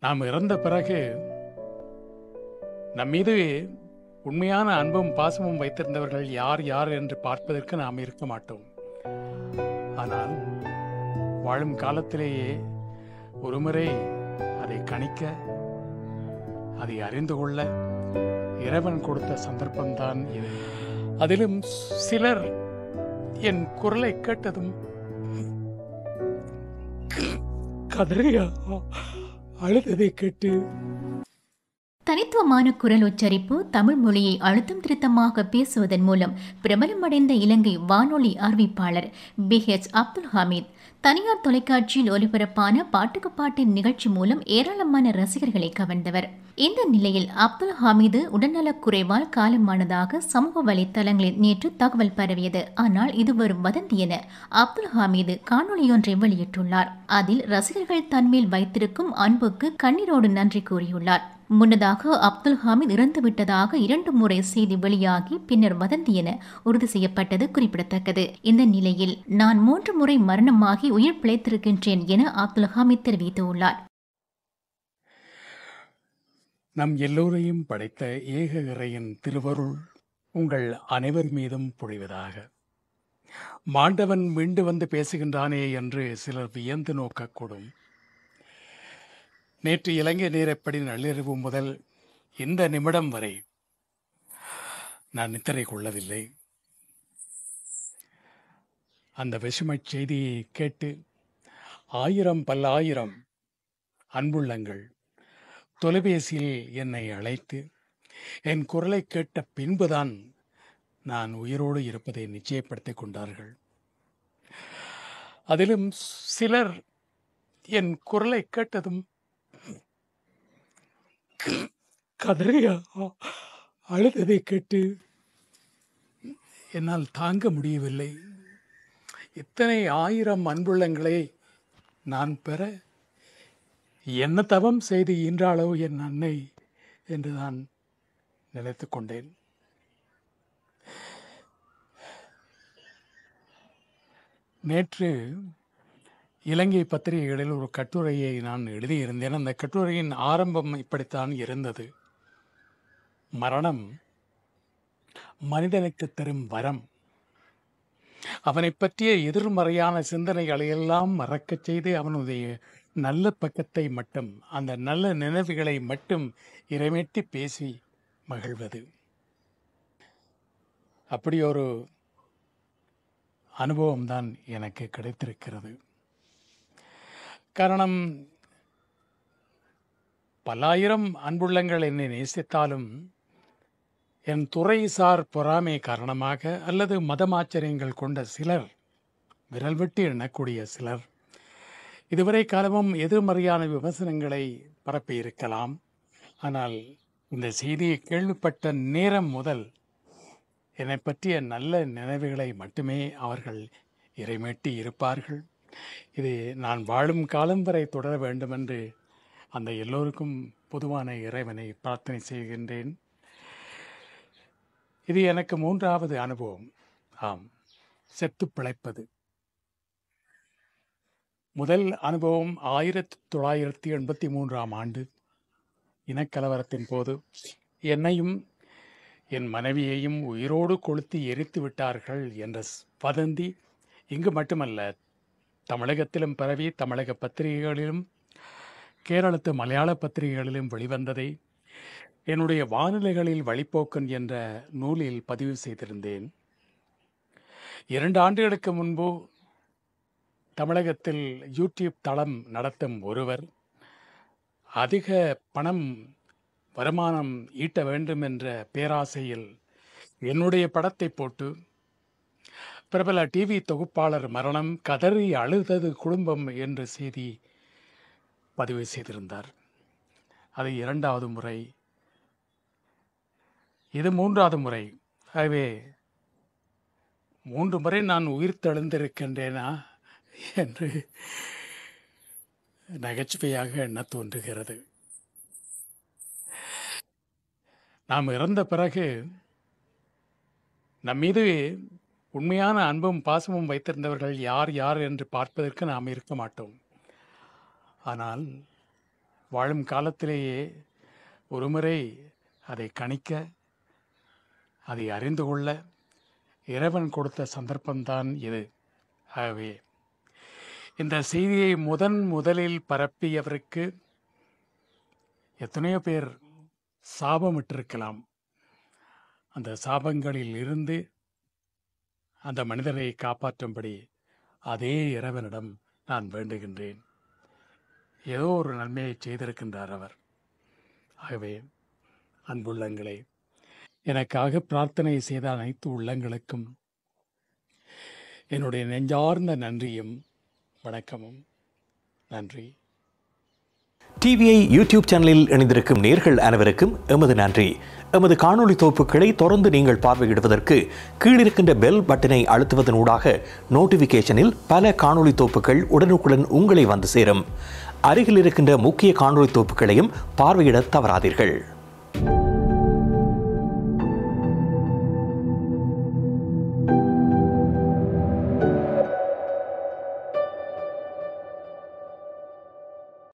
நாம் இறந்த பிறகு நம் மீது உண்மையான அன்பும் பாசமும் வைத்திருந்தவர்கள் யார் யார் என்று பார்ப்பதற்கு நாம் இருக்க மாட்டோம். ஆனால் வாழும் காலத்திலேயே ஒருமுறை அதை கணிக்க, அதை அறிந்து கொள்ள இறைவன் கொடுத்த சந்தர்ப்பம்தான் இது. அதிலும் சிலர் என் குரலை கேட்டதும் கதறியா அழுததை கேட்டு தனித்துவமான குரல் உச்சரிப்பு, தமிழ் மொழியை அழுத்தம் திருத்தமாக பேசுவதன் மூலம் பிரபலமடைந்த இலங்கை வானொலி அறிவிப்பாளர் BH அப்துல் ஹமீத் தனியார் தொலைக்காட்சியில் ஒலிபரப்பான பாட்டுக்கு பாட்டின் நிகழ்ச்சி மூலம் ஏராளமான ரசிகர்களை கவர்ந்தவர். இந்த நிலையில் அப்துல் ஹமீது உடல்நலக் குறைவால் காலமானதாக சமூக வலைதளங்களில் நேற்று தகவல் பரவியது. ஆனால் இது வரும் வதந்தி என அப்துல் ஹமீது காணொலியொன்றை வெளியிட்டுள்ளார். அதில் ரசிகர்கள் தன்மேல் வைத்திருக்கும் அன்புக்கு கண்ணீரோடு நன்றி கூறியுள்ளார். முன்னதாக அப்துல் ஹமீத் இறந்துவிட்டதாக 2 முறை செய்தி வெளியாகி பின்னர் வதந்தி என உறுதி செய்யப்பட்டது குறிப்பிடத்தக்கது. இந்த நிலையில் நான் 3 முறை மரணமாகி உயிர் பிழைத்திருக்கின்றேன் என அப்துல் ஹமீத் தெரிவித்துள்ளார். நம் எல்லோரையும் படைத்த ஏக இறையின் திருவருள் உங்கள் அனைவர் மீதும் பொழிவதாக. மாண்டவன் மீண்டு வந்து பேசுகின்றானே என்று சிலர் வியந்து நோக்கக்கூடும். நேற்று இலங்கை நேரப்படி நள்ளிரவு முதல் இந்த நிமிடம் வரை நான் நித்திரை கொள்ளவில்லை. அந்த விஷமச் செய்தியை கேட்டு 1000 பல்லாயிரம் அன்புள்ளங்கள் தொலைபேசியில் என்னை அழைத்து என் குரலை கேட்ட பின்புதான் நான் உயிரோடு இருப்பதை நிச்சயப்படுத்திக் கொண்டார்கள். அதிலும் சிலர் என் குரலை கேட்டதும் கதறியா அழுததை கேட்டு என்னால் தாங்க முடியவில்லை. இத்தனை 1000 அன்புள்ளங்களை நான் பெற என்ன தவம் செய்து ஈன்றாளோ என் அன்னை என்று நான் நினைத்துக் கொண்டேன். நேற்று இலங்கை பத்திரிகைகளில் ஒரு கட்டுரையை நான் எழுதியிருந்தேன். அந்த கட்டுரையின் ஆரம்பம் இப்படித்தான் இருந்தது: மரணம் மனிதனுக்கு தரும் வரம். அவனை பற்றிய எதிர்மறையான சிந்தனைகளை எல்லாம் மறக்கச் செய்து அவனுடைய நல்ல பக்கத்தை மட்டும், அந்த நல்ல நினைவுகளை மட்டும் இறைமேட்டி பேசி மகிழ்வது. அப்படி ஒரு அனுபவம்தான் எனக்கு கிடைத்திருக்கிறது. காரணம், பல்லாயிரம் அன்புள்ளங்கள் என்னை நேசித்தாலும் என் துறைசார் பொறாமை காரணமாக அல்லது மதமாச்சரியங்கள் கொண்ட சிலர், விரல் விட்டு எண்ணக்கூடிய சிலர், இதுவரை காலமும் எதிர்மறையான விமர்சனங்களை பரப்பியிருக்கலாம். ஆனால் இந்த செய்தியை கேள்விப்பட்ட நேரம் முதல் என்னை பற்றிய நல்ல நினைவுகளை மட்டுமே அவர்கள் இறைமேட்டி இருப்பார்கள். இது நான் வாழும் காலம் வரை தொடர வேண்டும் என்று அந்த எல்லோருக்கும் பொதுவான இறைவனை பிரார்த்தனை செய்கின்றேன். இது எனக்கு 3வது அனுபவம். ஆம், செத்து பிழைப்பது. முதல் அனுபவம் 1983ஆம் ஆண்டு இனக்கலவரத்தின் போது என்னையும் என் மனைவியையும் உயிரோடு கொளுத்தி எரித்து விட்டார்கள் என்ற வதந்தி இங்கு மட்டுமல்ல, தமிழகத்திலும் பரவி தமிழக பத்திரிகைகளிலும் கேரளத்து மலையாள பத்திரிகைகளிலும் வெளிவந்ததை என்னுடைய வானிலைகளில் வழிப்போக்கன் என்ற நூலில் பதிவு செய்திருந்தேன். 2 ஆண்டுகளுக்கு முன்பு தமிழகத்தில் யூடியூப் தளம் நடத்தும் ஒருவர் அதிக பணம் வருமானம் ஈட்ட வேண்டும் என்ற பேராசையில் என்னுடைய படத்தை போட்டு பிரபல டிவி தொகுப்பாளர் மரணம், கதறி அழுதது குடும்பம் என்ற செய்தி பதிவு செய்திருந்தார். அது 2வது முறை. இது 3வது முறை. ஆகவே 3 முறை நான் உயிர் தெழுந்திருக்கின்றேனா என்று நகைச்சுவையாக எண்ண தோன்றுகிறது. நாம் இறந்த பிறகு நம் மீது உண்மையான அன்பும் பாசமும் வைத்திருந்தவர்கள் யார் யார் என்று பார்ப்பதற்கு நாம் இருக்க மாட்டோம். ஆனால் வாழும் காலத்திலேயே ஒருமுறை அதை கணிக்க, அதை அறிந்து கொள்ள இறைவன் கொடுத்த சந்தர்ப்பம்தான் இது. ஆகவே இந்த செய்தியை முதலில் பரப்பியவருக்கு எத்தனையோ பேர் சாபமிட்டிருக்கலாம். அந்த சாபங்களில் இருந்து அந்த மனிதரை காப்பாற்றும்படி அதே இறைவனிடம் நான் வேண்டுகின்றேன். ஏதோ ஒரு நன்மையை செய்திருக்கின்றார் அவர். ஆகவே அன்புள்ளங்களே, எனக்காக பிரார்த்தனை செய்த அனைத்து உள்ளங்களுக்கும் என்னுடைய நெஞ்சார்ந்த நன்றியும் வணக்கமும். நன்றி. டிவிஐ யூடியூப் சேனலில் இணைந்திருக்கும் நேர்கள் அனைவருக்கும் எமது நன்றி. எமது காணொளி தொகுப்புகளை தொடர்ந்து நீங்கள் பார்வையிடுவதற்கு கீழிருக்கின்ற பெல் பட்டனை அழுத்துவதனூடாக நோட்டிபிகேஷனில் பல காணொளி தொகுப்புகள் உடனுக்குடன் உங்களை வந்து சேரும். அருகில் இருக்கின்ற முக்கிய காணொளி தொகுப்புகளையும் பார்வையிட தவறாதீர்கள்.